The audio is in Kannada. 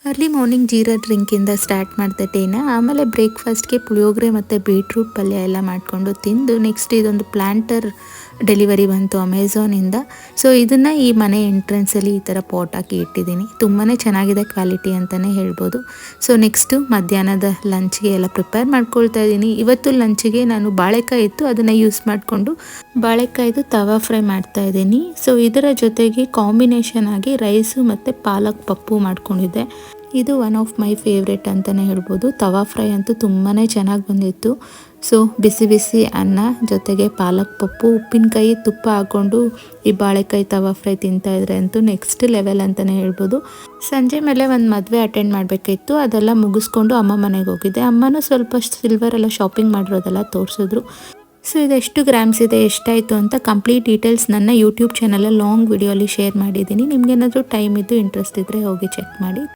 ಅರ್ಲಿ ಮಾರ್ನಿಂಗ್ ಜೀರಾ ಡ್ರಿಂಕಿಂದ ಸ್ಟಾರ್ಟ್ ಮಾಡಿದೆ ಡೇನ. ಆಮೇಲೆ ಬ್ರೇಕ್ಫಾಸ್ಟ್ಗೆ ಪುಳಿಯೋಗರೆ ಮತ್ತು ಬೀಟ್ರೂಟ್ ಪಲ್ಯ ಎಲ್ಲ ಮಾಡಿಕೊಂಡು ತಿಂದು ನೆಕ್ಸ್ಟ್ ಇದೊಂದು ಪ್ಲ್ಯಾಂಟರ್ ಡೆಲಿವರಿ ಬಂತು ಅಮೆಝಾನಿಂದ. ಸೊ ಇದನ್ನು ಈ ಮನೆ ಎಂಟ್ರೆನ್ಸಲ್ಲಿ ಈ ಥರ ಪಾಟ್ ಹಾಕಿ ಇಟ್ಟಿದ್ದೀನಿ. ತುಂಬಾ ಚೆನ್ನಾಗಿದೆ ಕ್ವಾಲಿಟಿ ಅಂತಲೇ ಹೇಳ್ಬೋದು. ಸೊ ನೆಕ್ಸ್ಟು ಮಧ್ಯಾಹ್ನದ ಲಂಚ್ಗೆ ಎಲ್ಲ ಪ್ರಿಪೇರ್ ಮಾಡ್ಕೊಳ್ತಾ ಇದ್ದೀನಿ. ಇವತ್ತು ಲಂಚಿಗೆ ನಾನು ಬಾಳೆಕಾಯಿ ಇತ್ತು, ಅದನ್ನು ಯೂಸ್ ಮಾಡಿಕೊಂಡು ಬಾಳೆಕಾಯ್ದು ತವಾ ಫ್ರೈ ಮಾಡ್ತಾ ಇದ್ದೀನಿ. ಸೊ ಇದರ ಜೊತೆಗೆ ಕಾಂಬಿನೇಷನ್ ಆಗಿ ರೈಸು ಮತ್ತು ಪಾಲಕ್ ಪಪ್ಪು ಮಾಡ್ಕೊಂಡಿದ್ದೆ. ಇದು ಒನ್ ಆಫ್ ಮೈ ಫೇವ್ರೆಟ್ ಅಂತಲೇ ಹೇಳ್ಬೋದು. ತವಾ ಫ್ರೈ ಅಂತೂ ತುಂಬಾ ಚೆನ್ನಾಗಿ ಬಂದಿತ್ತು. ಸೊ ಬಿಸಿ ಬಿಸಿ ಅನ್ನ ಜೊತೆಗೆ ಪಾಲಕ್ ಪಪ್ಪು, ಉಪ್ಪಿನಕಾಯಿ, ತುಪ್ಪ ಹಾಕ್ಕೊಂಡು ಈ ಬಾಳೆಕಾಯಿ ತವಾ ಫ್ರೈ ತಿಂತಾಯಿದ್ರೆ ಅಂತೂ ನೆಕ್ಸ್ಟ್ ಲೆವೆಲ್ ಅಂತಲೇ ಹೇಳ್ಬೋದು. ಸಂಜೆ ಮೇಲೆ ಒಂದು ಮದುವೆ ಅಟೆಂಡ್ ಮಾಡಬೇಕಿತ್ತು, ಅದೆಲ್ಲ ಮುಗಿಸ್ಕೊಂಡು ಅಮ್ಮ ಮನೆಗೆ ಹೋಗಿದ್ದೆ. ಅಮ್ಮನೂ ಸ್ವಲ್ಪ ಸಿಲ್ವರ್ ಎಲ್ಲ ಶಾಪಿಂಗ್ ಮಾಡಿರೋದೆಲ್ಲ ತೋರಿಸಿದ್ರು. ಸೊ ಇದೆಷ್ಟು ಗ್ರಾಮ್ಸ್ ಇದೆ, ಎಷ್ಟಾಯಿತು ಅಂತ ಕಂಪ್ಲೀಟ್ ಡೀಟೇಲ್ಸ್ ನನ್ನ ಯೂಟ್ಯೂಬ್ ಚಾನಲಲ್ಲಿ ಲಾಂಗ್ ವಿಡಿಯೋಲಿ ಶೇರ್ ಮಾಡಿದ್ದೀನಿ. ನಿಮ್ಗೇನಾದರೂ ಟೈಮ್ ಇದ್ದು ಇಂಟ್ರೆಸ್ಟ್ ಇದ್ದರೆ ಹೋಗಿ ಚೆಕ್ ಮಾಡಿ.